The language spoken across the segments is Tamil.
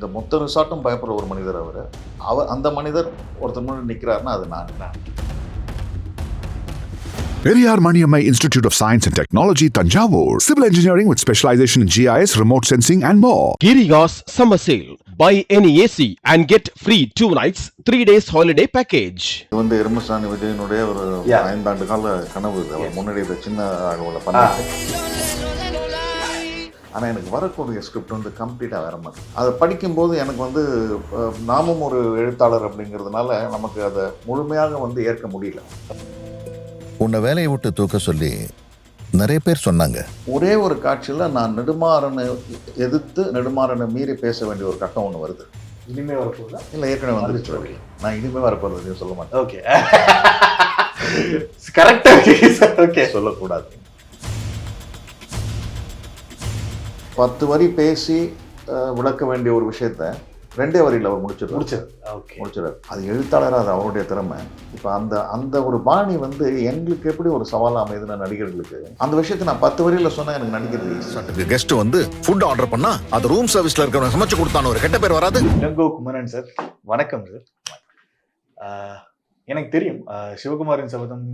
இந்த மொத்த ரிசார்ட்டும் பயப்படுற ஒரு மனிதர் அவர் அந்த மனிதர் ஒருத்தர் முன்னாடி நிற்கிறாருன்னா அது நான். Periyar Maniammai Institute of Science and Technology, Tanjavur. Civil engineering with specialization in GIS, remote sensing and more. Girigas Summer Sale. Buy any AC and get free 2 nights, 3 days holiday package. இது வந்து எருமசாணி விஜயனுடைய ஒரு 5 ஆண்டு கால கனவு. இது அவர் முன்னாடி இதை சின்ன அளவில் பண்ணாரு. ஆனால் எனக்கு வரக்கூடிய ஸ்கிரிப்ட் வந்து கம்ப்ளீட்டாக வேற மாதிரி. அதை படிக்கும்போது எனக்கு வந்து நாமும் ஒரு எழுத்தாளர் அப்படிங்கிறதுனால நமக்கு அதை முழுமையாக வந்து ஏற்க முடியல. உன்னை வேலையை விட்டு தூக்க சொல்லி நிறைய பேர் சொன்னாங்க. ஒரே ஒரு காட்சியில் நான் நெடுமாறனை எதிர்த்து நெடுமாறனை மீறி பேச வேண்டிய ஒரு கட்டம் ஒன்று வருது. இனிமே வரப்போகுதா? இல்லை, ஏற்கனவே வந்துருச்சு. நான் இனிமே வரப்போகிறது சொல்ல மாட்டேன். ஓகே, கரெக்டாக ஓகே, சொல்லக்கூடாது. 10 வரி பேசி விளக்க வேண்டிய ஒரு விஷயத்த 2 வரியில் அவர் முடிச்சிடுறாரு. அது எழுத்தாளராக அது அவருடைய திறமை. இப்போ அந்த ஒரு பாணி வந்து எங்களுக்கு எப்படி ஒரு சவாலாக அமைதுன்னா நடிகர்களுக்கு அந்த விஷயத்தை நான் 10 வரியில் சொன்னால் எனக்கு நடிக்கிறது. கெஸ்ட் வந்து ஃபுட் ஆர்டர் பண்ணா அது ரூம் சர்வீஸ்ல இருக்கிறவங்க சமைச்சு கொடுத்தான ஒரு கெட்ட பேர் வராது. இளங்கோ குமரன் சார், வணக்கம் சார். எனக்கு தெரியும் சிவகுமாரின் சபதம்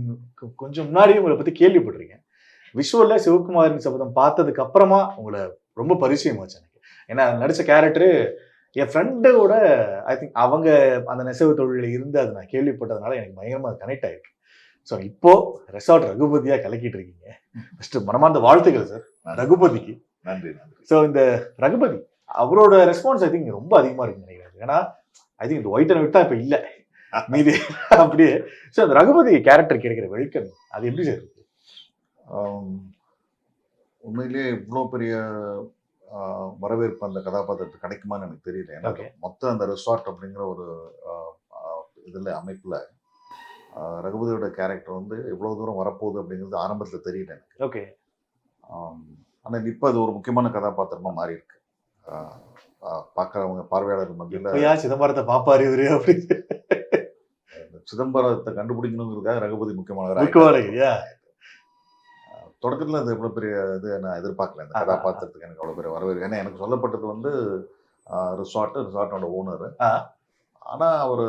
கொஞ்சம் முன்னாடியே உங்களை பற்றி கேள்விப்பட்டிருக்கேன். விஷுவலில் சிவகுமாரின் சபதம் பார்த்ததுக்கு அப்புறமா உங்களை ரொம்ப பரிச்சயமாச்சு எனக்கு. ஏன்னா நடித்த கேரக்டரு என் ஃப்ரெண்டோட ஐ திங்க் அவங்க அந்த நெசவு தொழிலில் இருந்து அதை நான் கேள்விப்பட்டதுனால எனக்கு பயங்கரமாக அது கனெக்ட் ஆகிருக்கு. ஸோ இப்போ ரெசார்ட் ரகுபதியாக கலக்கிட்டு இருக்கீங்க. ஃபஸ்ட்டு மனமார்ந்த வாழ்த்துக்கள் சார் ரகுபதிக்கு. நன்றி. ஸோ இந்த ரகுபதி அவரோட ரெஸ்பான்ஸ் ஐ திங்க் ரொம்ப அதிகமாக இருக்குன்னு நினைக்கிறேன். ஏன்னா ஐ திங்க் இந்த ஒயிட் அண்ட் ஒயிட் தான் இப்போ இல்லை மீதி அப்படியே. ஸோ அந்த ரகுபதி கேரக்டர் கிடைக்கிற வெல்கம் அது எப்படி சார் இருக்கு? உண்மையிலேயே இவ்வளோ பெரிய வரவேற்பு அந்த கதாபாத்திரத்துக்கு கிடைக்குமான்னு எனக்கு தெரியல. ஏன்னா மொத்த அந்த ரிசார்ட் அப்படிங்கிற ஒரு இதில் அமைப்பில் ரகுபதியோட கேரக்டர் வந்து எவ்வளோ தூரம் வரப்போகுது அப்படிங்கிறது ஆரம்பத்தில் தெரியல எனக்கு. ஓகே. ஆனால் இப்போ அது ஒரு முக்கியமான கதாபாத்திரமாக மாறி இருக்கு. பார்க்குறவங்க பார்வையாளர் மத்தியில் சிதம்பரத்தை பார்ப்பாரு இவரு அப்படின்னு சிதம்பரத்தை கண்டுபிடிக்கணுங்கிறதுக்காக ரகுபதி முக்கியமான தொடக்கத்தில் அது எவ்வளோ பெரிய இது நான் எதிர்பார்க்கல. இந்த கதாபாத்திரத்துக்கு எனக்கு அவ்வளோ பெரிய வரவேற்பு. ஏன்னா எனக்கு சொல்லப்பட்டது வந்து ரிசார்ட்டோட ஓனர். ஆனால் அவர்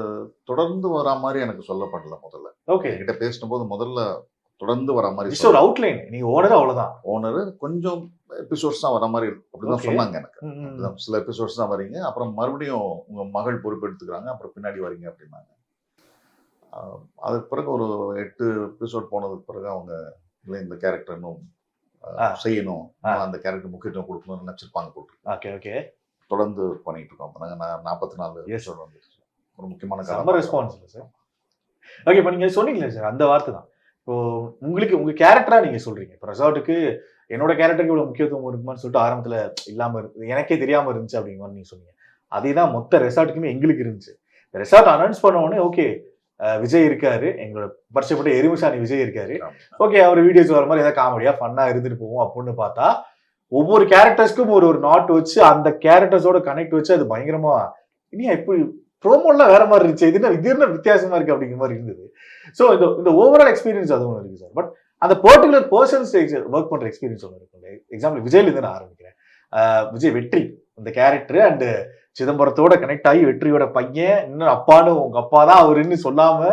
தொடர்ந்து வரா மாதிரி எனக்கு சொல்லப்படல முதல்ல. ஓகே. என்கிட்ட பேசினபோது முதல்ல தொடர்ந்து வரா மாதிரி ஒரு அவுட்லைன். நீங்கள் ஓனர் அவ்வளோதான். ஓனர் கொஞ்சம் எபிசோட்ஸ் தான் வர மாதிரி அப்படிதான் சொன்னாங்க எனக்கு. சில எபிசோட்ஸ் தான் வரீங்க, அப்புறம் மறுபடியும் உங்கள் மகள் பொறுப்பெடுத்துக்கிறாங்க, அப்புறம் பின்னாடி வரீங்க அப்படின்னாங்க. அதுக்கு பிறகு ஒரு 8 எபிசோட் போனதுக்கு பிறகு அவங்க இல்லை இந்த கேரக்டர் இன்னும் செய்யணும், அந்த கேரக்டர் முக்கியத்துவம் கொடுக்கணும்னு நினச்சிருப்பாங்க போட்டு. Okay okay. தொடர்ந்து பண்ணிட்டு இருக்கோம். அப்போ நாங்கள் 44 எபிசோட் வந்து ஒரு முக்கியமான ரெஸ்பான்ஸ் இல்லை சார். ஓகே. இப்போ நீங்கள் சொன்னீங்களே சார் அந்த வார்த்தை தான். இப்போ உங்களுக்கு உங்கள் கேரக்டராக நீங்கள் சொல்கிறீங்க. இப்போ ரெசார்ட்டுக்கு என்னோட கேரக்டருக்கு இவ்வளோ முக்கியத்துவம் இருக்குமான்னு சொல்லிட்டு ஆரம்பத்தில் இல்லாமல் இருக்கு, எனக்கே தெரியாமல் இருந்துச்சு அப்படிங்கிற மாதிரி நீங்கள் சொன்னீங்க. அதே தான் மொத்த ரெசார்ட்டுக்குமே எங்களுக்கு இருந்துச்சு. ரெசார்ட் அனௌன்ஸ் பண்ண உடனே ஓகே விஜய் இருக்காரு, எங்களோட பரிசப்பட்ட எருமசாணி விஜய் இருக்காரு, ஓகே அவர் வீடியோஸ் வர மாதிரி ஏதாவது காமெடியா ஃபன்னா இருந்துட்டு போவோம் அப்படின்னு பார்த்தா ஒவ்வொரு கேரக்டர்ஸ்க்கும் ஒரு நாட் வச்சு அந்த கேரக்டர்ஸோட கனெக்ட் வச்சு அது பயங்கரமா இனியா இப்படி ப்ரோமோலாம் வேற மாதிரி இருந்துச்சு, இது என்ன வித்தியாசமா இருக்கு அப்படிங்கிற மாதிரி இருந்தது. ஸோ இந்த ஓவரால் எக்ஸ்பீரியன்ஸ் அது ஒன்று இருக்கு சார். பட் அந்த பர்டிகுலர் பர்சன்ஸ் ஒர்க் பண்ற எக்ஸ்பீரியன்ஸ் ஒன்று இருக்கு. எக்ஸாம்பிள் விஜய்லேருந்து நான் ஆரம்பிக்கிறேன். விஜய் வெற்றி இந்த கேரக்டர் அண்ட் சிதம்பரத்தோட கனெக்ட் ஆகி வெற்றியோட பையன் இன்னும் அப்பான்னு உங்க அப்பா தான் அவருன்னு சொல்லாம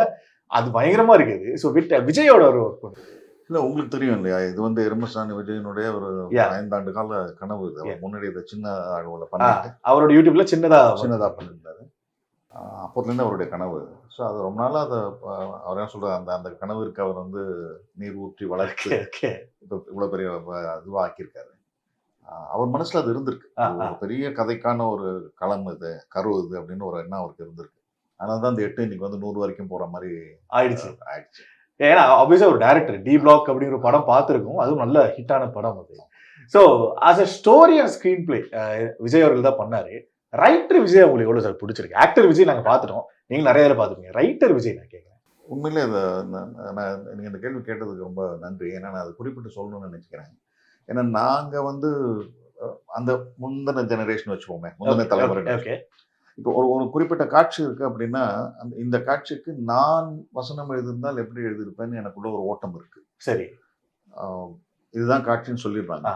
அது பயங்கரமா இருக்குது. ஸோ விஜயோட ஒரு ஒர்க் பண்ணுறது இல்லை உங்களுக்கு தெரியும் இல்லையா, இது வந்து எருமசாணி விஜயனுடைய ஒரு 5 ஆண்டு கால கனவு. இது அவர் முன்னாடி இதை சின்ன அளவில் பண்ணிட்டு அவரோட யூடியூப்ல சின்னதா பண்ணியிருந்தாரு. அப்போதுலேருந்து அவருடைய கனவு. ஸோ அது ரொம்ப நாளாக அதை அவர் என்ன சொல்கிறார், அந்த கனவிற்கு அவர் வந்து நீர் ஊற்றி வளர்த்து இப்போ இவ்வளோ பெரிய இதுவாக ஆக்கியிருக்காரு. அவர் மனசுல அது இருந்திருக்கு. ஒரு பெரிய கதைக்கான ஒரு களம் இது, கரு இது அப்படின்னு ஒரு எண்ணம் அவருக்கு இருந்திருக்கு. அதனால தான் அந்த 8 இன்னைக்கு வந்து 100 வரைக்கும் போற மாதிரி ஆயிடுச்சு. ஏன்னா ஆப்வியஸா ஒரு டைரக்டர் டி பிளாக் அப்படிங்கிற படம் பார்த்துருக்கோம், அதுவும் நல்ல ஹிட்டான படம் அது. So as a story and screen play Vijay அவர்கள் தான் பண்ணாரு. ரைட்டர் விஜய் உங்களுக்கு எவ்வளவு சார் பிடிச்சிருக்கு? ஆக்டர் விஜய் நாங்கள் பார்த்துட்டோம், நீங்க நிறைய இதில் பார்த்துருக்கீங்க. ரைட்டர் விஜய் நான் கேட்குறேன். உண்மையிலே நீங்கள் இந்த கேள்வி கேட்டதுக்கு ரொம்ப நன்றி. ஏன்னா நான் அதை குறிப்பிட்டு சொல்லணும்னு நினைக்கிறேன். ஏன்னா நாங்கள் வந்து அந்த முந்தின ஜெனரேஷன் வச்சுப்போமே, முந்தின தலைமுறை. இப்போ ஒரு குறிப்பிட்ட காட்சி இருக்கு அப்படின்னா இந்த காட்சிக்கு நான் வசனம் எழுதியிருந்தால் எப்படி எழுதியிருப்பேன்னு எனக்குள்ள ஒரு ஓட்டம் இருக்கு. சரி, இதுதான் காட்சின்னு சொல்லிடுறாங்க.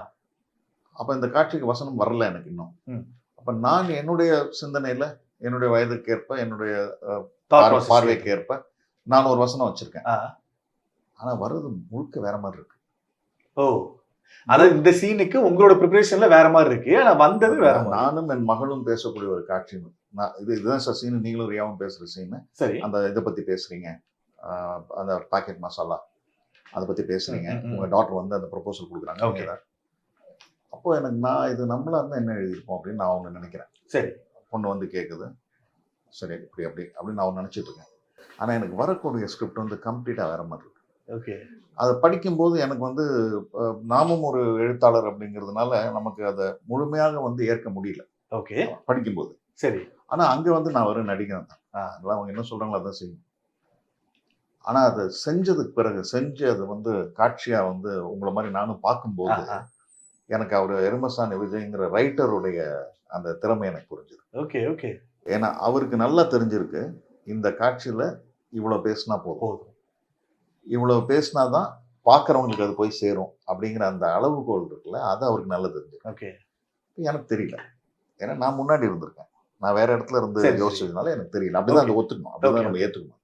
அப்போ இந்த காட்சிக்கு வசனம் வரல எனக்கு இன்னும். அப்ப நான் என்னுடைய சிந்தனையில என்னுடைய வயதுக்கேற்ப என்னுடைய Thought process. பார்வைக்கேற்ப நான் ஒரு வசனம் வச்சிருக்கேன். ஆ. ஆனா வர்றது முழுக்க வேற மாதிரி இருக்கு. ஓ, அதாவது இந்த சீனுக்கு உங்களோட ப்ரிப்பரேஷன்ல வேற மாதிரி இருக்கு, ஆனா வந்தது வேற மாதிரி. நானும் என் மகளும் பேசக்கூடிய ஒரு காட்சி. இதுதான் சார் சீன், நீங்களும் ரியாவும் பேசுற சீன். சரி. அந்த இதை பத்தி பேசுறீங்க, அந்த பாக்கெட் மசாலா அதை பத்தி பேசுறீங்க. உங்க டாக்டர் வந்து அந்த ப்ரொபோசல் கொடுக்குறாங்க. ஓகே. அப்போ எனக்கு நான் இது நம்மளா இருந்தா என்ன எழுதியிருப்போம் அப்படின்னு நான் ஒன்று நினைக்கிறேன். சரி. பொண்ணு வந்து கேட்குது, சரி இப்படி அப்படின்னு நான் நினைச்சிட்டு இருக்கேன். ஆனா எனக்கு வரக்கூடிய ஸ்கிரிப்ட் வந்து கம்ப்ளீட்டா வேற மாதிரி இருக்கு. ஓகே. அதை படிக்கும்போது எனக்கு வந்து நாமும் ஒரு எழுத்தாளர் அப்படிங்கிறதுனால நமக்கு அதை முழுமையாக வந்து ஏற்க முடியல. ஓகே. படிக்கும்போது. சரி. ஆனா அங்க வந்து நான் ஒரு நடிகன் தான். அதெல்லாம் அவங்க என்ன சொல்றாங்களோ அதான் செய்யணும். ஆனா அதை செஞ்சதுக்கு பிறகு செஞ்சு அது வந்து காட்சியா வந்து உங்களை மாதிரி நானும் பார்க்கும்போது எனக்கு அவர் எருமசாணி விஜய்ங்கிற ரைட்டருடைய அந்த திறமை எனக்கு புரிஞ்சுது. ஓகே. ஓகே. ஏன்னா அவருக்கு நல்லா தெரிஞ்சிருக்கு இந்த காட்சியில இவ்வளவு பேசினா போதும், இவ்வளவு பேசினாதான் பார்க்குறவங்களுக்கு அது போய் சேரும் அப்படிங்கிற அந்த அளவுகோல் இருக்குல்ல, அது அவருக்கு நல்லா தெரிஞ்சிருக்கு. ஓகே. எனக்கு தெரியல, ஏன்னா நான் முன்னாடி இருந்திருக்கேன், நான் வேற இடத்துல இருந்து யோசிச்சதுனால எனக்கு தெரியல. அப்படிதான் அதை ஒத்துக்கணும், அப்படிதான் நம்ம ஏற்றுக்கணும்.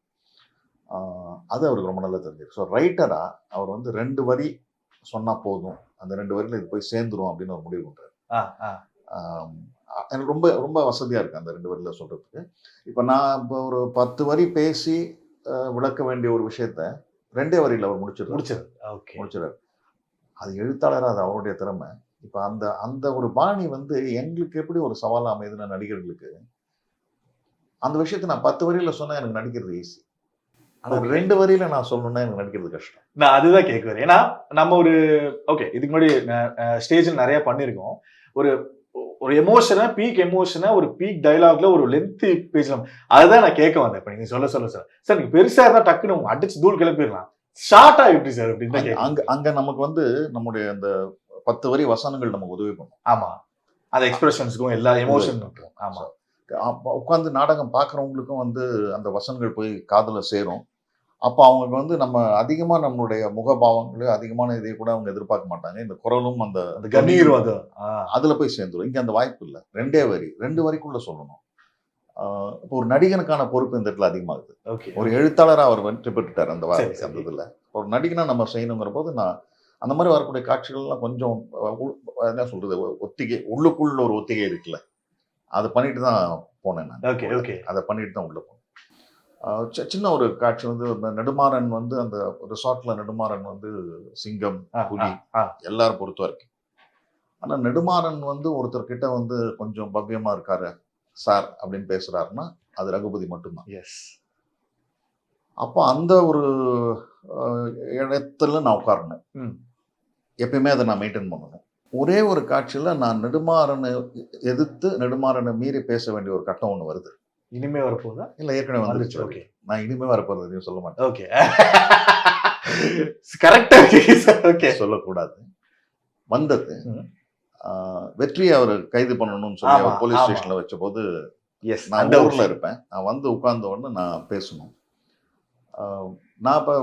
அது அவருக்கு ரொம்ப நல்லா தெரிஞ்சிருக்கு. ஸோ ரைட்டரா அவர் வந்து 2 வரி சொன்னா போதும், அந்த 2 வரியில இது போய் சேர்ந்துரும் அப்படின்னு ஒரு முடிவு பண்றாரு. எனக்கு ரொம்ப ரொம்ப வசதியா இருக்கு அந்த 2 வரியில சொல்றதுக்கு. இப்போ நான் இப்போ ஒரு 10 வரி பேசி விளக்க வேண்டிய ஒரு விஷயத்த 2 வரியில அவர் முடிச்சிடுறாரு. அது எழுத்தாளராக அது அவருடைய திறமை. இப்போ அந்த அந்த ஒரு பாணி வந்து எங்களுக்கு எப்படி ஒரு சவாலாக அமைதுன்னா, நடிகர்களுக்கு அந்த விஷயத்த நான் 10 வரியில சொன்னா எனக்கு நடிக்கிறது ஈஸி. ஆனா 2 வரியில நான் சொல்லணும்னா எனக்கு நடிக்கிறது கஷ்டம். நான் அதுதான் கேட்குறேன். ஏன்னா நம்ம ஒரு ஓகே, இதுக்கு முன்னாடி ஸ்டேஜில் நிறைய பண்ணியிருக்கோம். ஒரு எமோஷனை, பீக் எமோஷனை ஒரு பீக் டைலாக்ல ஒரு லென்த்தி பேஜ்ல, அதுதான் நான் கேட்க வந்தேன். இப்போ நீங்க சொல்ல சார் நீங்க பெருசா இருந்தா டக்குன்னு அடிச்சு தூள் கிளப்பிடலாம், ஷார்ட்டா எப்படி சார் அப்படின்னு அங்க நமக்கு வந்து நம்முடைய அந்த 10 வரி வசனங்கள் நமக்கு உதவி பண்ணும். ஆமா, அந்த எக்ஸ்பிரஷன்ஸ்க்கும் எல்லா எமோஷனுக்கும். ஆமா, உட்காந்து நாடகம் பார்க்குறவங்களுக்கும் வந்து அந்த வசனங்கள் போய் காதுல சேரும். அப்போ அவங்க வந்து நம்ம அதிகமா நம்மளுடைய முகபாவங்களு அதிகமான இதை கூட அவங்க எதிர்பார்க்க மாட்டாங்க. இந்த குரலும் அந்த கண்ணீரும் அதுல போய் சேர்ந்துடும். இங்க அந்த வாய்ப்பு இல்லை. 2 வரி 2 வரிக்குள்ள சொல்லணும். இப்போ ஒரு நடிகனுக்கான பொறுப்பு இந்த இடத்துல அதிகமாகுது. ஒரு எழுத்தாளராக அவர் வெற்றி பெற்றுட்டார் அந்த அந்த இதுல. ஒரு நடிகனா நம்ம செய்யணுங்கிற போது நான் அந்த மாதிரி வரக்கூடிய காட்சிகள்லாம் கொஞ்சம் என்ன சொல்றது, ஒத்திகை, உள்ளுக்குள்ள ஒரு ஒத்திகை இருக்குல்ல, அதை பண்ணிட்டு தான் போனேன் நான். அதை பண்ணிட்டு தான் உள்ள போனேன். சின்ன ஒரு காட்சி வந்து நெடுமாறன் வந்து அந்த ரிசார்ட்ல நெடுமாறன் வந்து சிங்கம், புலி எல்லாரும் பொறுத்த வரைக்கும். ஆனா நெடுமாறன் வந்து ஒருத்தர் கிட்ட வந்து கொஞ்சம் பவ்யமா இருக்காரு சார் அப்படின்னு பேசுறாருன்னா அது ரகுபதி மட்டும்தான். அப்போ அந்த ஒரு இடத்துல நான் உட்காரணும். எப்பயுமே அதை நான் மெயின்டைன் பண்ணணும். ஒரே ஒரு காட்சியில நான் நெடுமாறனை எதிர்த்து நெடுமாறனை மீறி பேச வேண்டிய ஒரு கட்டம் ஒண்ணு வருது. இனிமே வரப்போதா இல்ல ஏற்கனவே வந்துருச்சு? ஓகே, நான் இனிமே வரப்போறது எதையும் சொல்ல மாட்டேன். ஓகே, கரெக்டா ஓகே, சொல்லக்கூடாது. வந்தது வெற்றி அவர் கைது பண்ணணும்னு சொல்லி போலீஸ் ஸ்டேஷன்ல வச்ச போது நான் ஊர்ல இருப்பேன். நான் வந்து உட்கார்ந்த உடனே நான் பேசணும். நான் இப்போ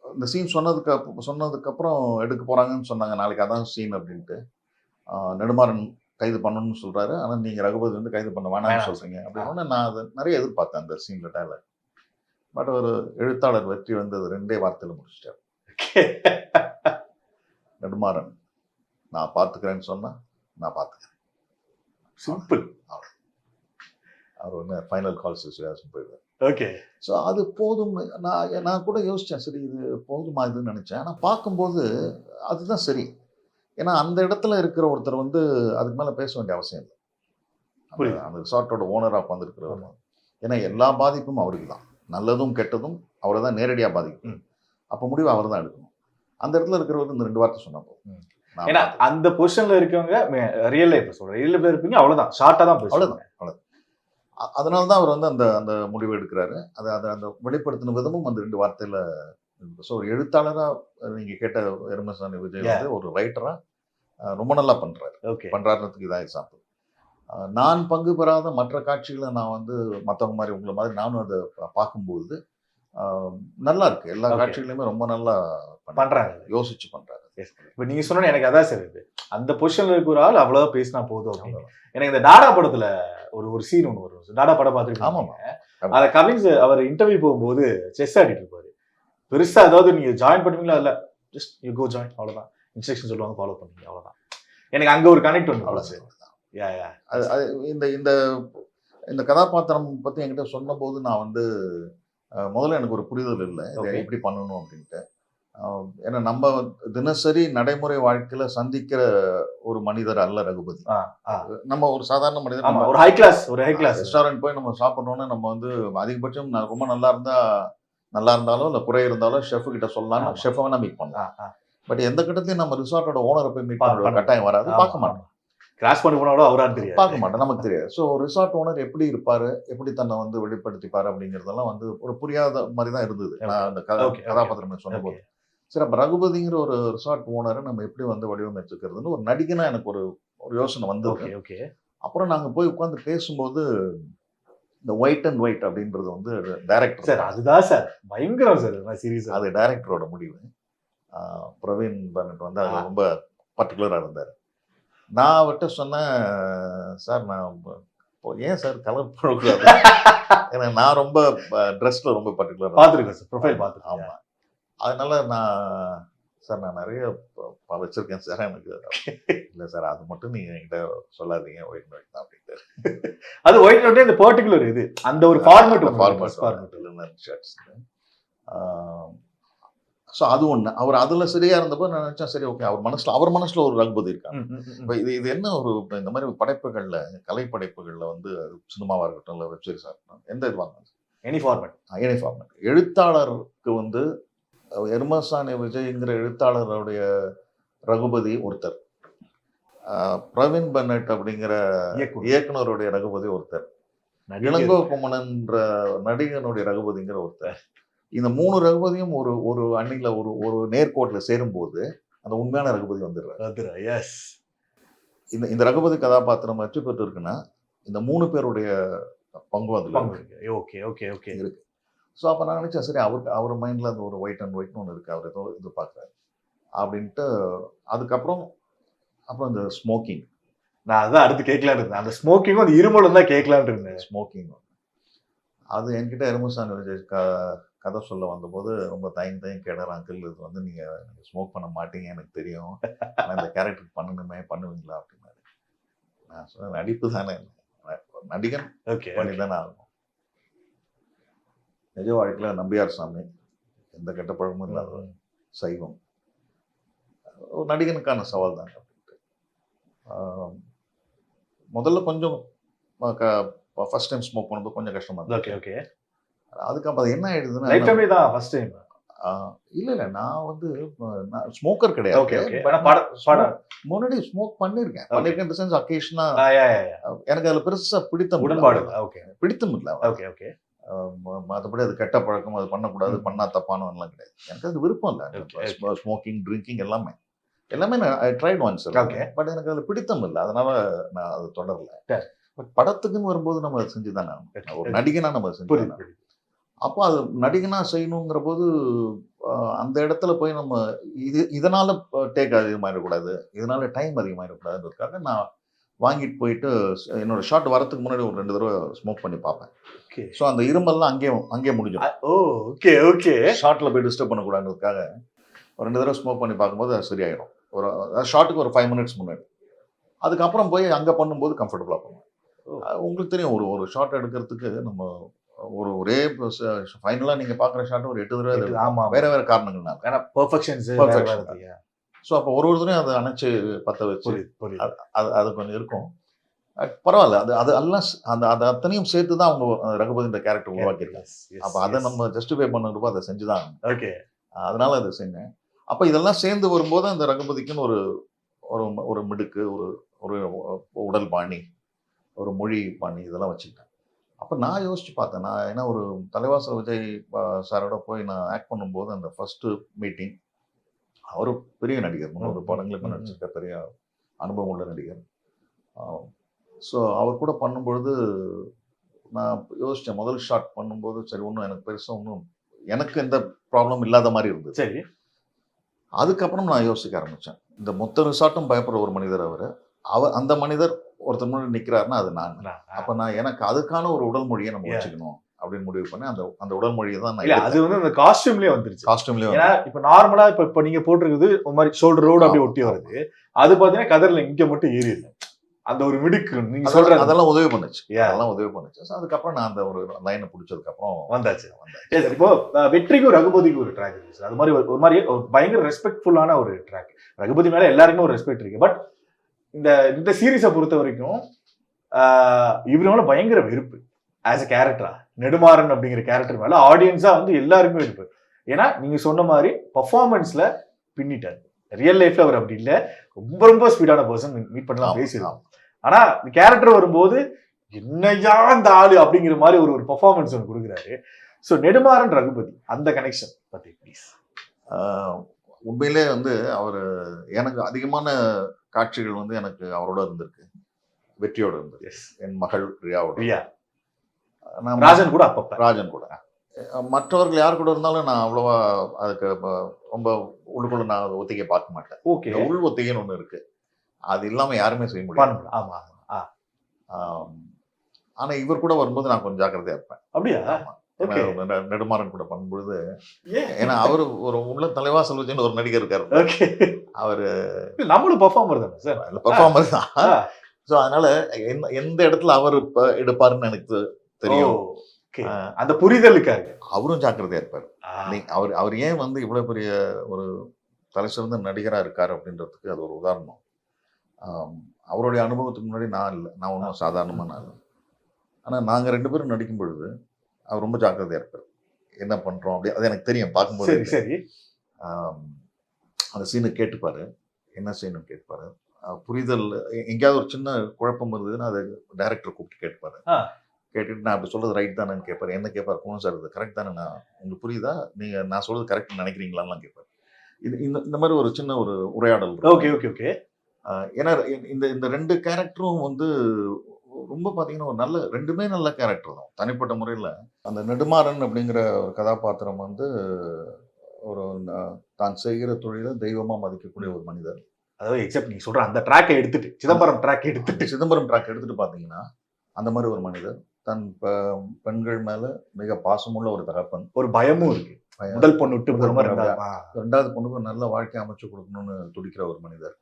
இந்த சீன் சொன்னதுக்கு அப்புறம் எடுக்க போறாங்கன்னு சொன்னாங்க, நாளைக்கு அதான் சீன் அப்படின்ட்டு. நெடுமாறன் கைது பண்ணணும்னு சொல்றாரு, ஆனா நீங்க ரகுபதி வந்து கைது பண்ண வேணாம்னு சொல்றீங்க அப்படின்னு நான் அதை நிறைய எதிர்பார்த்தேன் அந்த சீன்ல டைலாக். பட் ஒரு எழுத்தாளர் வெற்றி வந்து அது 2 வார்த்தையில முடிச்சிட்டார். நெடுமாறன் நான் பார்த்துக்கிறேன்னு சொன்னா நான் பார்த்துக்கிறேன், சிம்பிள். அவர் வந்து ஃபைனல் கால் சிச்சுவேஷன் போயிடுவார். ஓகே, ஸோ அது போதும். நான் கூட யோசிச்சேன், சரி இது போதுமா இதுன்னு நினைச்சேன். ஆனால் பார்க்கும்போது அதுதான் சரி. ஏன்னா அந்த இடத்துல இருக்கிற ஒருத்தர் வந்து அதுக்கு மேலே பேச வேண்டிய அவசியம் இல்லை. அந்த ரிசார்ட்டோட ஓனராக உட்காந்துருக்கிறவர். ஏன்னா எல்லா பாதிப்பும் அவருக்கு தான், நல்லதும் கெட்டதும் அவரை தான் நேரடியாக பாதிக்கும். அப்போ முடிவு அவர் தான் எடுக்கணும். அந்த இடத்துல இருக்கிறவர் இந்த 2 வார்த்தை சொன்னா போதும். ஏன்னா அந்த பொசிஷன்ல இருக்கவங்க ரியல் லைஃப்ல சொல்றேன், ரியல் லைஃப்ல இருப்பீங்க, அவ்வளவுதான், ஷார்ட்டா தான் பேசுவாங்க, அவ்வளவுதான். அதனால தான் அவர் வந்து அந்த அந்த முடிவு எடுக்கிறாரு. அதை அந்த வெளிப்படுத்தின விதமும் அந்த 2 வார்த்தையில. ஸோ ஒரு எழுத்தாளராக நீங்க கேட்ட எருமசாணி விஜய் வந்து ஒரு ரைட்டரா ரொம்ப நல்லா பண்றாருன்றதுக்கு இதான் எக்ஸாம்பிள். நான் பங்கு பெறாத மற்ற காட்சிகளை நான் வந்து மற்றவங்க மாதிரி உங்களை மாதிரி நானும் அதை பார்க்கும்போது நல்லா இருக்கு. எல்லா காட்சிகளையுமே ரொம்ப நல்லா பண்றாங்க, யோசிச்சு பண்றாரு. இப்ப நீங்க சொன்ன எனக்கு அதான் சார் இது அந்த பொசிஷன்ல இருக்க ஒரு ஆள் அவ்வளவுதான் பேசினா போதும் அப்படின்னு. எனக்கு இந்த டாடா படத்துல ஒரு சீன் ஒன்று வரும். டாடா படம் பார்த்துருக்கீங்க. ஆமாமா. அதை கவின்ஸ் அவர் இன்டர்வியூ போகும்போது செஸ் ஆடிட்டு இருப்பாரு. பெருசா ஏதாவது நீங்க ஜாயின் பண்ணுவீங்களா? இல்ல ஜஸ்ட் யூ கோ ஜாயின், அவ்வளவுதான். இன்ஸ்ட்ரக்ஷன் சொல்லுவாங்க, ஃபாலோ பண்ணுவீங்க, அவ்வளவுதான். எனக்கு அங்க ஒரு கனெக்ட் வந்து அவ்வளவு சார். அது இந்த இந்த இந்த கதாபாத்திரம் பத்தி என்கிட்ட சொன்னபோது நான் வந்து முதல்ல எனக்கு ஒரு புரிதல் இல்லை இதை எப்படி பண்ணணும் அப்படின்ட்டு. ஏன்னா நம்ம தினசரி நடைமுறை வாழ்க்கையில சந்திக்கிற ஒரு மனிதர் அல்ல ரகுபதி. நம்ம ஒரு சாதாரண மனிதர், ஒரு ஹை கிளாஸ் ரெஸ்டாரண்ட் போய் நம்ம சாப்பிடணும்னா நம்ம வந்து அதிகபட்சம் ரொம்ப நல்லா இருந்தாலும் இல்ல குறை இருந்தாலும் ஷெஃப் கிட்ட சொல்லலாம், ஷெஃப் வேணா மீட் பண்ணலாம். பட் எந்த கிட்டத்தையும் நம்ம ரிசார்ட்டோட ஓனரை போய் மீட் பண்ண கட்டாயம் வராது, பார்க்க மாட்டோம். கிராஸ் பண்ணி போனாலும் அவரான்னு தெரியாது, பார்க்க மாட்டோம், நமக்கு தெரியாது. ஸோ ரிசார்ட் ஓனர் எப்படி இருப்பாரு, எப்படி தன்னை வந்து வெளிப்படுத்திப்பாரு அப்படிங்கிறதெல்லாம் வந்து ஒரு புரியாத மாதிரி தான் இருந்தது நான் அந்த கதாபாத்திரம் சொன்னபோது. சரி, அப்ப ரகுபதிங்கிற ஒரு ரிசார்ட் ஓனரை நம்ம எப்படி வந்து வடிவமைச்சுக்கிறதுன்னு ஒரு நடிகனா எனக்கு ஒரு யோசனை வந்தது. அப்புறம் நாங்க போய் உட்காந்து பேசும்போது இந்த ஒயிட் அண்ட் ஒயிட் அப்படின்றது வந்து டைரக்டர் சார், அதுதான் சார் பயங்கரம் சார், சீரியஸ். அது டைரக்டரோட முடிவு. பிரவீன் பன்னட் வந்து அது ரொம்ப பர்டிகுலராக இருந்தார். நான் அவர்கிட்ட சொன்னேன், சார் நான் ஏன் சார் கலர் போடக்கூடாது, ஏன்னா நான் ரொம்ப ட்ரெஸ்ல ரொம்ப பர்டிகுலர் பார்த்துருக்கேன் சார், ப்ரொஃபைல் பார்த்துருக்கேன். ஆமாம், அதனால நான் நிறைய வச்சிருக்கேன் சார், எனக்கு இல்லை சார் அது மட்டும் நீங்கள் என்கிட்ட சொல்லாதீங்க, ஒயிட் நோட் தான் அப்படின்ட்டு. அது ஒயிட் நோட்டே இந்த பர்டிகுலர் இது அந்த ஒரு ஃபார்மேட் இல்லைன்னு ஷர்ட்ஸ். ஸோ அது ஒன்று. அவர் அதில் சரியா இருந்தப்போ நான் நினச்சேன், சரி ஓகே, அவர் மனசுல ஒரு ரகுபதி இருக்காங்க. இப்போ இது என்ன ஒரு இந்த மாதிரி படைப்புகளில், கலை படைப்புகளில் வந்து சினிமாவாக இருக்கட்டும் இல்லை வெப் சீரிஸாக இருக்கட்டும், எந்த இது வாங்க எனி ஃபார்மேட் எழுத்தாளருக்கு வந்து எர்மசானி விஜய்ங்கிற எழுத்தாளருடைய ரகுபதி ஒருத்தர், பிரவீன் பன்னட் அப்படிங்கிற இயக்குனருடைய ரகுபதி ஒருத்தர், இளங்கோ குமணன்ற நடிகனுடைய ரகுபதிங்கிற ஒருத்தர். இந்த 3 ரகுபதியும் ஒரு அணில ஒரு நேர்கோட்டில் சேரும்போது அந்த உண்மையான ரகுபதி வந்துடுறாரு. இந்த ரகுபதி கதாபாத்திரம் வெற்றி பெற்று இருக்குன்னா இந்த 3 பேருடைய பங்கு அதில் இருக்கு. ஸோ அப்போ நான் நினைச்சேன், சரி அவர் மைண்ட்ல அந்த ஒரு ஒயிட் அண்ட் ஒயிட்னு ஒன்று இருக்கு, அவர் ஏதோ இது பார்க்குறாரு அப்படின்ட்டு. அதுக்கப்புறம் இந்த ஸ்மோக்கிங், நான் அதான் அடுத்து கேட்கலான்னு இருந்தேன். அந்த ஸ்மோக்கிங்கும் அந்த இருமலும் தான் கேட்கலான்னு இருந்தேன். ஸ்மோக்கிங் அது என்கிட்ட எர்மசானி விஜய் கதை சொல்ல வந்தபோது ரொம்ப தயங்க கேட்டார், அங்கிள் இது வந்து நீங்கள் ஸ்மோக் பண்ண மாட்டீங்க எனக்கு தெரியும், ஆனால் இந்த கேரக்டர் பண்ணுவீங்களா அப்படின்னாரு. நான் சொன்னேன், நடிப்பு தானே, நடிகன் பண்ணி தானே ஆகணும். நிஜ வாழ்க்கையில் நம்பியார் சாமி எந்த கெட்ட பழமும் இல்லாத சைவம், ஒரு நடிகனுக்கான சவால் தாங்க அப்படின்ட்டு. முதல்ல கொஞ்சம் ஃபர்ஸ்ட் டைம் ஸ்மோக் பண்ணும்போது கொஞ்சம் கஷ்டமா இருந்துச்சு. அதுக்கப்புறம் அது என்ன ஆயிடுதுன்னா, இல்ல நான் வந்து ஸ்மோக்கர் கிடையாது, முன்னாடி ஸ்மோக் பண்ணிருக்கேன். அக்கேஷனா எனக்கு அதுல பெருசா பிடித்தம் இல்லை. மற்றபடி அது கெட்ட பழக்கம், அது பண்ணக்கூடாது, பண்ணா தப்பானவெல்லாம் கிடையாது. எனக்கு அது விருப்பம் இல்லை. ஸ்மோக்கிங், ட்ரிங்கிங் எல்லாமே நான் ட்ரைட் ஒன்ஸ், பட் எனக்கு அதுல பிடித்தம் இல்லை, அதனால நான் அது தொடரல. பட் படத்துக்குன்னு வரும்போது நம்ம அதை செஞ்சுதானே, ஒரு நடிகனா நம்ம செஞ்சு, அப்போ அது நடிகனா செய்யணுங்கிற போது அந்த இடத்துல போய் நம்ம இதனால டேக் அதிகமாகிடக்கூடாது, இதனால டைம் அதிகமாகிடக்கூடாதுன்றதுக்காக நான் வாங்கிட்டு போயிட்டு என்னோட ஷாட் வரத்துக்கு முன்னாடி ஒரு 2 தடவை ஸ்மோக் பண்ணி பார்ப்பேன். ஸோ அந்த இருமல்லாம் அங்கேயே முடிஞ்சிடும். ஷார்ட்ல போய் டிஸ்டர்ப் பண்ணக்கூடாதுன்றதுக்காக ஒரு 2 தடவை ஸ்மோக் பண்ணி பார்க்கும்போது அது சரியாயிடும். ஒரு ஷார்ட்டுக்கு ஒரு 5 மினிட்ஸ் முன்னாடி. அதுக்கப்புறம் போய் அங்கே பண்ணும்போது கம்ஃபர்டபுளாக பண்ணுவோம். உங்களுக்கு தெரியும், ஒரு ஷார்ட் எடுக்கிறதுக்கு நம்ம ஒரே ஃபைனலாக நீங்கள் பார்க்குற ஷார்ட் ஒரு 8 தடவை வேற காரணங்கள்னால ஸோ அப்போ ஒரு தடவையும் அதை அணைச்சு பற்ற வச்சு அது கொஞ்சம் இருக்கும். பரவாயில்ல, அது எல்லாம் அது அத்தனையும் சேர்த்து தான் அவங்க ரகுபதின்ற கேரக்டர் உருவாக்கியிருக்காங்க. அப்போ அதை நம்ம ஜஸ்டிஃபை பண்ணுறப்போ அதை செஞ்சுதான், அதனால அதை செஞ்சேன். அப்போ இதெல்லாம் சேர்ந்து வரும்போது அந்த ரகுபதிக்குன்னு ஒரு மிடுக்கு, ஒரு உடல் பாணி, ஒரு மொழி பாணி, இதெல்லாம் வச்சுக்கிட்டேன். அப்போ நான் யோசிச்சு பார்த்தேன், நான் ஏன்னா ஒரு தலைவாசல் விஜய் சாரோட போய் நான் ஆக்ட் பண்ணும்போது அந்த ஃபர்ஸ்ட்டு மீட்டிங், அவர் பெரிய நடிகர், 300 படங்களுக்கு நடிச்சிருக்க பெரிய அனுபவம் உள்ள நடிகர். ஸோ அவர் கூட பண்ணும்பொழுது நான் யோசித்தேன், முதல் ஷாட் பண்ணும்போது சரி ஒன்றும் எனக்கு பெருசாக ஒன்றும் எனக்கு எந்த ப்ராப்ளம் இல்லாத மாதிரி இருந்தது. சரி, அதுக்கப்புறம் நான் யோசிக்க ஆரம்பிச்சேன். இந்த மொத்த ரிசார்ட்டும் பயப்படுற ஒரு மனிதர் அவர் அந்த மனிதர் ஒருத்தர் முன்னாடி நிற்கிறாருன்னா அது நான். அப்போ நான் எனக்கு அதுக்கான ஒரு உடல் மொழியை நம்ம வச்சுக்கணும் அப்படின்னு முடிவு பண்ணி அந்த உடல் மொழியை தான் இல்ல நான் அது வந்து அந்த காஸ்டியூம்லயே வந்துருச்சு. காஸ்டியூம்லேயே ஏன்னா இப்ப நார்மலா இப்ப நீங்க போட்டிருக்குது ஒரு மாதிரி ஷோல்டர் ரோடு அப்படியே ஒட்டி வருது. அது பாத்தீங்கன்னா கதர்ல இங்க மட்டும் ஏறி இல்லை. அந்த ஒரு மிடுக்கு நீங்க சொல்ற அதெல்லாம் உதவி பண்ணுச்சு. அதெல்லாம் உதவி பண்ணுச்சு. ஸோ அதுக்கப்புறம் நான் அந்த ஒரு லைனை பிடிச்சதுக்கு அப்புறம் வந்தாச்சு. இப்போ வெற்றிக்கும் ரகுபதிக்கும் ஒரு ட்ராக் இருக்கு. அது மாதிரி ஒரு மாதிரி ஒரு பயங்கர ரெஸ்பெக்ட்ஃபுல்லான ஒரு ட்ராக். ரகுபதி மேல எல்லாருக்குமே ஒரு ரெஸ்பெக்ட் இருக்கு. பட் இந்த சீரீஸை பொறுத்த வரைக்கும் இவரோட பயங்கர வெறுப்பு ஆஸ் அ கேரக்டரா. நெடுமாறன் அப்படிங்கிற கேரக்டர் மேல ஆடியன்ஸா வந்து எல்லாருக்குமே வெறுப்பு. ஏன்னா நீங்க சொன்ன மாதிரி பர்ஃபார்மன்ஸ்ல பின்னிட்டாரு. ரியல் லைஃப்ல அவர் அப்படி இல்லை. ரொம்ப ரொம்ப ஸ்பீடான பர்சன், மீட் பண்ணலாம், பேசிடலாம். ஆனா இந்த கேரக்டர் வரும்போது என்னையா இந்த ஆளு அப்படிங்கிற மாதிரி ஒரு பர்ஃபார்மன்ஸ் ஒன்று கொடுக்குறாரு. ஸோ நெடுமாறன் ரகுபதி அந்த கனெக்ஷன் பத்தி ப்ளீஸ். உண்மையிலே வந்து அவர் எனக்கு அதிகமான காட்சிகள் வந்து எனக்கு அவரோட இருந்திருக்கு, வெற்றியோட இருந்தது. என் மகள் ரியா ராஜன் கூட அப்பப்ப ராஜன் கூட. மற்றவர்கள் யார் கூட இருந்தாலும் நான் அவ்வளவா அதுக்கு ரொம்ப உள்ளுக்குள்ள நான் அதை ஒத்திகை பார்க்க மாட்டேன். ஓகே, உள் ஒத்திகைன்னு ஒன்று இருக்கு, அது இல்லாம யாருமே செய்ய முடியாது. ஆமா. ஆனா இவர் கூட வரும்போது நான் கொஞ்சம் ஜாக்கிரதையா இருப்பேன். அப்படியா? நெடுமாறன் கூட பண்ணும்பொழுது, ஏன்னா அவரு ஒரு உள்ள தலைவாசல் வச்சுன்னு ஒரு நடிகர் இருக்காரு. அவரு நம்மளும் பெர்ஃபார்மர் தானே சார்? பெர்ஃபார்மர் தான். ஸோ அதனால எந்த இடத்துல அவர் எடுப்பாருன்னு எனக்கு தெரியும். அந்த புரிதலுக்காக அவரும் ஜாக்கிரதையா இருப்பாரு. அவர் ஏன் வந்து இவ்வளவு பெரிய ஒரு தலை சிறந்த நடிகரா இருக்காரு அப்படின்றதுக்கு அது ஒரு உதாரணம். அவருடைய அனுபவத்துக்கு முன்னாடி நான் இல்லை, நான் ஒன்றும் சாதாரணமான ஆள். ஆனால் நாங்கள் 2 பேரும் நடிக்கும் பொழுது அவர் ரொம்ப ஜாக்கிரதையா இருப்பார். என்ன பண்றோம் அப்படி அது எனக்கு தெரியும் பார்க்கும்போது. சரி, அந்த சீனை கேட்டுப்பாரு, என்ன சீனு கேட்பாரு. புரிதல் எங்கேயாவது ஒரு சின்ன குழப்பம் இருந்ததுன்னா அதை டைரக்டர் கூப்பிட்டு கேட்பாரு. கேட்டுட்டு நான் அப்படி சொல்றது ரைட் தானேன்னு கேட்பாரு. என்ன கேட்பாரு? கோன் சார் இது கரெக்ட் தானே, நான் உங்களுக்கு புரியுதா, நீங்க நான் சொல்றது கரெக்ட் நினைக்கிறீங்களான்னு கேட்பாரு. இந்த மாதிரி ஒரு சின்ன ஒரு உரையாடல். ஓகே. ஏன்னா இந்த 2 கேரக்டரும் வந்து ரொம்ப பார்த்தீங்கன்னா ஒரு நல்ல 2மே நல்ல கேரக்டர் தான் தனிப்பட்ட முறையில். அந்த நெடுமாறன் அப்படிங்கிற ஒரு கதாபாத்திரம் வந்து ஒரு தான் செய்கிற தொழிலை தெய்வமா மதிக்கக்கூடிய ஒரு மனிதர். அதாவது எக்ஸப்ட் நீங்க சொல்ற அந்த ட்ராக்கை எடுத்துட்டு சிதம்பரம் ட்ராக் எடுத்துட்டு பார்த்தீங்கன்னா அந்த மாதிரி ஒரு மனிதர். தன் பெண்கள் மேல மிக பாசமுள்ள ஒரு தகப்பன். ஒரு பயமும் இருக்கு. முதல் பொண்ணு விட்டு போற மாதிரி 2வது பொண்ணுக்கு நல்ல வாழ்க்கை அமைச்சு கொடுக்கணும்னு துடிக்கிற ஒரு மனிதர்.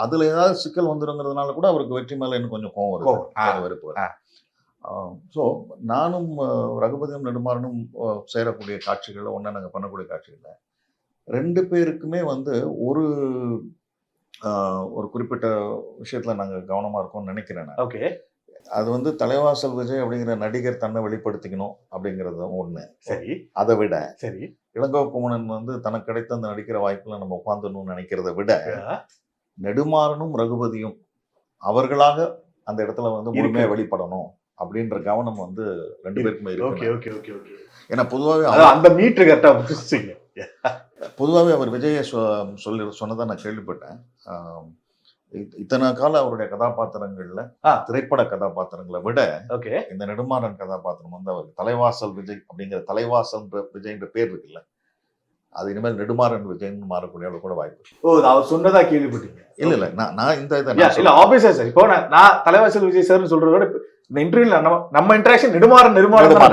அதுல ஏதாவது சிக்கல் வந்துருங்கிறதுனால கூட அவருக்கு வெற்றி மேல இன்னும் கொஞ்சம் கோவம் வெறுப்பு. ஸோ நானும் ரகுபதியும் நெடுமாறனும் சேரக்கூடிய காட்சிகள் ஒன்னா நாங்கள் பண்ணக்கூடிய காட்சிகள் 2 பேருக்குமே வந்து ஒரு குறிப்பிட்ட விஷயத்துல நாங்க கவனமா இருக்கோம்னு நினைக்கிறேன். ஓகே, அது வந்து தலைவாசல் விஜய் அப்படிங்கிற நடிகர் தன்னை வெளிப்படுத்திக்கணும் அப்படிங்கிறது ஒண்ணு. சரி. அதை விட சரி, இளங்கோ குமணன் வந்து தனக்கு கிடைத்த அந்த நடிக்கிற வாய்ப்புல நம்ம உட்காந்துடணும்னு நினைக்கிறத விட நெடுமாறனும் ரகுபதியும் அவர்களாக அந்த இடத்துல வந்து முழுமையா வெளிப்படணும் அப்படின்ற கவனம் வந்து 2 பேருக்குமே இருக்கு. ஏன்னா பொதுவாகவே அந்த மீட்டர் கரெக்டா பொதுவாகவே அவர் விஜயை சொன்னதை நான் கேள்விப்பட்டேன். இத்தனை கால அவருடைய கதாபாத்திரங்கள்ல திரைப்பட கதாபாத்திரங்களை விட இந்த நெடுமாறன் கதாபாத்திரம் வந்து அவருக்கு தலைவாசல் விஜய் அப்படிங்கிற தலைவாசல் விஜய்ன்ற பேர் இருக்குல்ல, அது இனிமேல் நெடுமாறன் விஜய்னு மாறக்கூடிய அளவு கூட வாய்ப்பு. அவர் சொன்னதா கேள்விப்பட்டீங்க? இல்ல நான் இந்த இல்ல ஆப்வியஸா சார். இப்போ நான் தலைவாசல் விஜய் சார்னு சொல்றத விட இந்த இன்டர்வியூல நம்ம இன்டராக்ஷன் நெடுமாறன்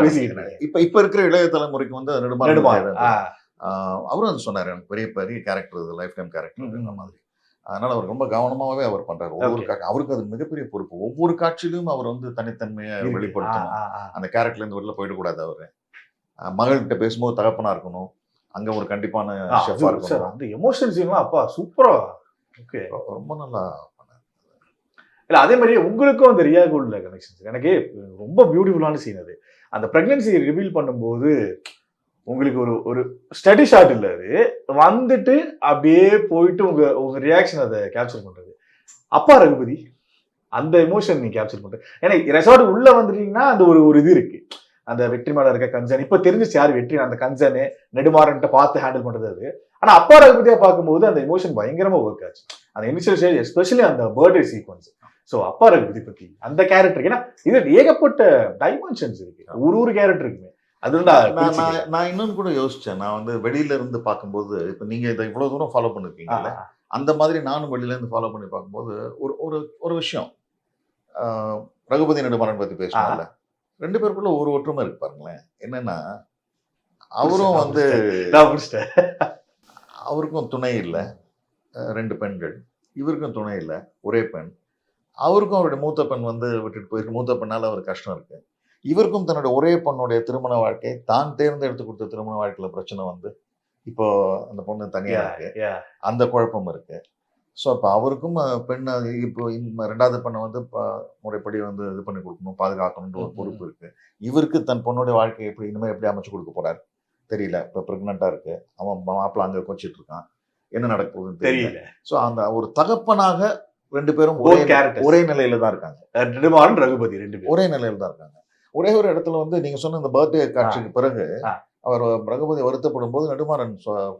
பேசிக்கிறேன். இப்ப இருக்கிற இளைய தலைமுறைக்கு வந்து நெடுமாறன் அவரும் அது சொன்னாரு, எனக்கு பெரிய பெரிய கேரக்டர், லைஃப் டைம் கேரக்டர் மாதிரி. அதனால அவர் ரொம்ப கவனமாவே அவர் பண்றாரு. அவருக்கு அது மிகப்பெரிய பொறுப்பு. ஒவ்வொரு காட்சியிலும் அவர் வந்து தனித்தன்மையை வெளிப்படுத்தணும். அந்த கேரக்டர்ல இருந்து வெளில போயிடக்கூடாது. அவரு மகள்கிட்ட பேசும்போது தகப்பனா இருக்கணும், அங்க ஒரு கண்டிப்பான ஷெஃபா இருக்கணும். அந்த எமோஷன் சீன்லாம் அப்பா சூப்பரா. ஓகே, ரொம்ப நல்லா பண்ணாரு. இல்ல அதே மாதிரி உங்களுக்கும் அந்த ரியாக்கு உள்ள கனெக்ஷன்ஸ் எனக்கு ரொம்ப பியூட்டிஃபுல்லான சீன். அது அந்த பிரெக்னன்சி ரிவீல் பண்ணும்போது உங்களுக்கு ஒரு ஸ்டடி ஷாட் இல்ல, அது வந்துட்டு அப்படியே போயிட்டு உங்க ரியாக்ஷன் அதை கேப்சர் பண்றது. அப்பா ரகுபதி அந்த எமோஷன் நீங்க கேப்சர் பண்றது. ஏன்னா ரெசார்ட் உள்ள வந்துட்டீங்கன்னா அந்த ஒரு இது இருக்கு, அந்த வெற்றி மேல இருக்க கன்சர்ன். இப்ப தெரிஞ்சிச்சு யார் வெற்றி, அந்த கன்சர்னு நெடுமாறன்ட்ட பார்த்து ஹேண்டில் பண்றது அது. ஆனா அப்பா ரகுபதியா பார்க்கும்போது அந்த எமோஷன் பயங்கரமா ஒர்க் ஆச்சு. அந்த இனிஷியல் ஸ்டேஜ் எஸ்பெஷலி அந்த பர்த்டே சீக்வன்ஸ். ஸோ அப்பா ரகுபதி பத்தி அந்த கேரக்டருக்கு, ஏன்னா இது ஏகப்பட்ட டைமென்ஷன்ஸ் இருக்கு ஒரு கேரக்டருக்குமே. அதுதான் நான் இன்னொன்னு கூட யோசிச்சேன். நான் வந்து வெளியில இருந்து பார்க்கும்போது, இப்ப நீங்க இதை இவ்வளவு தூரம் ஃபாலோ பண்ணிருக்கீங்கல்ல, அந்த மாதிரி நானும் வெளியில இருந்து ஃபாலோ பண்ணி பார்க்கும்போது ஒரு ஒரு ஒரு விஷயம், ரகுபதி நெடுமாறன் பத்தி பேசணும்ல, 2 பேருக்குள்ள ஒரு ஒற்றுமை இருக்கு பாருங்களேன். என்னன்னா, அவரும் வந்து அவருக்கும் துணை இல்லை, 2 பெண்கள், இவருக்கும் துணை இல்லை, ஒரே பெண். அவருக்கும் அவருடைய மூத்த பெண் வந்து விட்டுட்டு போயிருக்கு, மூத்த பெண்ணால அவருக்கு கஷ்டம் இருக்கு. இவருக்கும் தன்னுடைய ஒரே பொண்ணுடைய திருமண வாழ்க்கை, தான் தேர்ந்தெடுத்து கொடுத்த திருமண வாழ்க்கையில பிரச்சனை வந்து இப்போ அந்த பொண்ணு தனியா இருக்கு, அந்த குழப்பம் இருக்கு. ஸோ அப்போ அவருக்கும் பெண் இப்போ 2வது பெண்ணை வந்து முறைப்படி வந்து இது பண்ணி கொடுக்கணும், பாதுகாக்கணுன்ற ஒரு பொறுப்பு இருக்கு. இவருக்கு தன் பொண்ணுடைய வாழ்க்கை இனிமேல் எப்படி அமைச்சு கொடுக்க போறாரு தெரியல. இப்போ பிரெக்னெண்டா இருக்கு, அவன் மாப்பிள்ள அங்கே கோச்சிட்டு இருக்கான், என்ன நடக்க போகுதுன்னு தெரியல. ஸோ அந்த ஒரு தகப்பனாக 2 பேரும் ஒரே நிலையில தான் இருக்காங்க. நெடுமாறன் ரகுபதி 2 பேரும் ஒரே நிலையில தான் இருக்காங்க. ஒரே ஒரு இடத்துல வந்து நீங்க சொன்ன இந்த பர்த்டே காட்சிக்கு பிறகு அவர் ரகுபதி வருத்தப்படும் போது நெடுமாறன்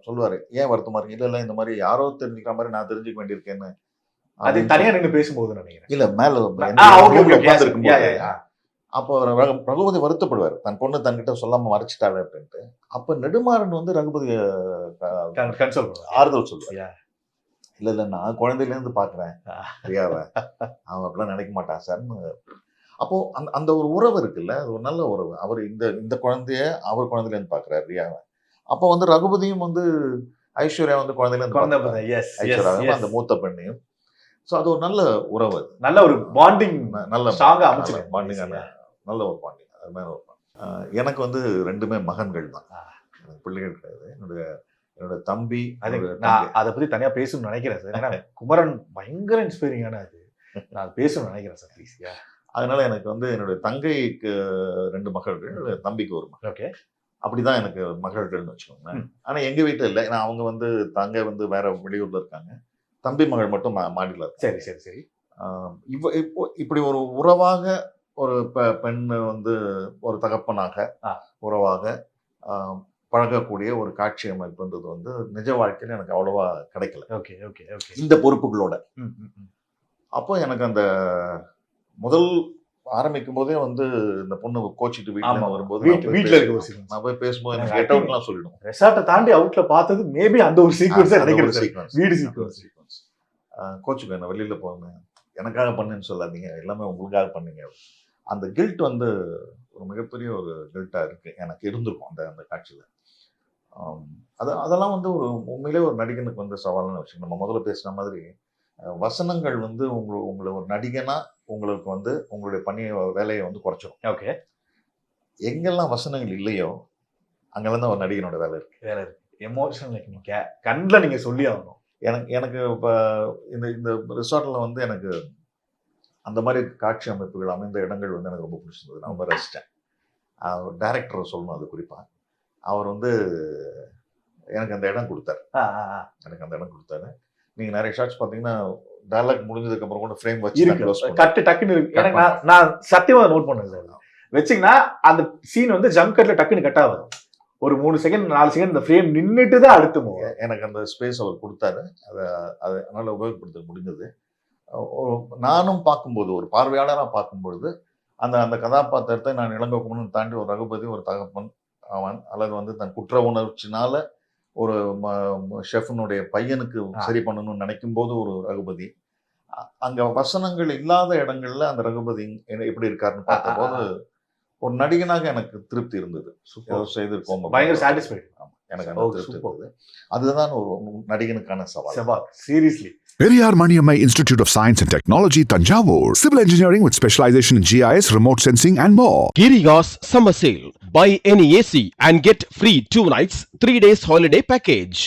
சொல்லுவாரு, ஏன் வருத்தமா இருக்கு? இல்ல இந்த மாதிரி யாரோ தெரிஞ்சுக்கிற மாதிரி நான் தெரிஞ்சுக்க வேண்டியிருக்கேன்னு. அது தனியா நின்று பேசும்போது நினைக்கிறேன். இல்ல மேல அப்போ ரகுபதி வருத்தப்படுவார், தன் பொண்ணு தன்கிட்ட சொல்லாம மறைச்சிட்டாவே அப்படின்ட்டு. அப்ப நெடுமாறன் வந்து ரகுபதி ஆறுதல் சொல்லுவார். இல்ல நான் குழந்தையில இருந்து பாக்குறேன் பிரியாவை, அவன் அப்படிலாம் நினைக்க மாட்டான் சார்னு. அப்போ அந்த ஒரு உறவு இருக்குல்ல, அது ஒரு நல்ல உறவு. அவர் இந்த குழந்தைய அவர் குழந்தையில இருந்து பாக்குறாரு ரியாவை. அப்போ வந்து ரகுபதியும் வந்து ஐஸ்வர்யா வந்து குழந்தையில இருந்து ஐஸ்வர்யா அந்த மூத்த பெண்ணையும். ஸோ அது ஒரு நல்ல உறவு, நல்ல ஒரு பாண்டிங், நல்ல பாண்டிங்கான நல்ல ஒரு பாண்டிங். அது மாதிரி ஒரு எனக்கு வந்து 2மே மகன்கள் தான், பிள்ளைகள் கிடையாது. என்னோட தம்பி, அதை பத்தி தனியா பேசணும்னு நினைக்கிறேன் சார். ஏன்னா குமரன் பயங்கர இன்ஸ்பைரிங்கான அது, நான் பேசணும்னு நினைக்கிறேன் சார் ப்ளீஸ். அதனால எனக்கு வந்து என்னுடைய தங்கைக்கு 2 மகள்கள், தம்பிக்கு 1 மகள். ஓகே, அப்படிதான் எனக்கு மகள்கள்னு வச்சுக்கோங்களேன். ஆனா எங்க வீட்டுல இல்லை, ஏன்னா அவங்க வந்து தங்கை வந்து வேற வெளியூர்ல இருக்காங்க, தம்பி மகள் மட்டும் மாடியில் இருக்கு. சரி சரி சரி. இப்போ இப்படி ஒரு உறவாக ஒரு பெண் வந்து ஒரு தகப்பனாக உறவாக பழகக்கூடிய ஒரு காட்சி அமைப்புன்றது வந்து நிஜ வாழ்க்கையில எனக்கு அவ்வளவா கிடைக்கல. Okay okay okay. இந்த பொறுப்புகளோட அப்போ எனக்கு அந்த முதல் ஆரம்பிக்கும் போதே வந்து இந்த பொண்ணு கோச்சிட்டு வீட்டுல வரும்போது வீட்டுல இருக்க நான் போய் பேசும்போது எனக்கு கெட் அவுட்லாம் சொல்லிடும். ரெசார்ட்டை தாண்டி அவுட்ல பார்த்தது மேபி அந்த ஒரு சீக்வன்ஸ் நினைக்கிறேன். வீடு சீக்வன்ஸ் கோச்சுக்கு என்ன வெளியில போங்க, எனக்காக பண்ணுன்னு சொல்லாதீங்க, எல்லாமே உங்களுக்காக பண்ணீங்க. அந்த கில்ட் வந்து ஒரு மிகப்பெரிய ஒரு கில்ட்டா இருக்கு, எனக்கு இருந்திருக்கும் அந்த காட்சியில. அதெல்லாம் வந்து ஒரு உண்மையிலே ஒரு நடிகனுக்கு வந்து சவாலான விஷயம். நம்ம முதல்ல பேசுன மாதிரி வசனங்கள் வந்து உங்களை ஒரு நடிகனா உங்களுக்கு வந்து உங்களுடைய வேலையை வந்து குறைச்சிடும். ஓகே, எங்கெல்லாம் வசனங்கள் இல்லையோ அங்கெல்லாம் தான் ஒரு நடிகனோட வேலை இருக்கு. எமோஷனல் கண்ணில் நீங்க சொல்லி ஆகணும். எனக்கு இப்போ இந்த ரிசார்ட்ல வந்து எனக்கு அந்த மாதிரி காட்சி அமைப்புகள் அமைந்த இடங்கள் வந்து எனக்கு ரொம்ப பிடிச்சிருந்தது, நான் ரொம்ப ரசித்தேன். டைரக்டர் சொல்லணும் அது குறிப்பாக, அவர் வந்து எனக்கு அந்த இடம் கொடுத்தாரு. நீங்க நிறைய ஷாட்ஸ் பாத்தீங்கன்னா டயலாக் முடிஞ்சதுக்கு அப்புறம் கூட ஃப்ரேம் வச்சு கட்டு டக்குன்னு இருக்கு. எனக்கு நான் சத்தியமா நோட் பண்ணேன் சார். வச்சிங்கன்னா அந்த சீன் வந்து ஜம்ப் கட்ல டக்குன்னு கட் ஆகுது. ஒரு 3 செகண்ட் 4 செகண்ட் இந்த ஃப்ரேம் நின்றுட்டு தான் அடுத்து போகும். எனக்கு அந்த ஸ்பேஸ் அவர் கொடுத்தாரு, அதை அதனால உபயோகப்படுத்த முடிஞ்சது. நானும் பார்க்கும்போது ஒரு பார்வையாளராக பார்க்கும்பொழுது அந்த கதாபாத்திரத்தை நான் இளங்கோக்குமரன் தாண்டி ஒரு ரகுபதி, ஒரு தகப்பன் அவன், அல்லது வந்து தன் குற்ற உணர்ச்சினால ஒரு ஷெஃப்னுடைய பையனுக்கு சரி பண்ணணும்னு நினைக்கும் போது ஒரு ரகுபதி, அங்க வசனங்கள் இல்லாத இடங்கள்ல அந்த ரகுபதி எப்படி இருக்காருன்னு பார்த்தபோது ஒரு நடிகனாக எனக்கு திருப்தி இருந்தது. செய்திருக்கோம், பயங்கர சாட்டிஸ்ஃபைட். எனக்கு அந்த திருப்தி இருந்தது. அதுதான் ஒரு நடிகனுக்கான சவால். Seriously. Periyar Maniammai Institute of Science and Technology, Tanjavur. Civil engineering with specialization in GIS, remote sensing and more. Giriga's summer sale. Buy any AC and get free 2 nights, 3 days holiday package.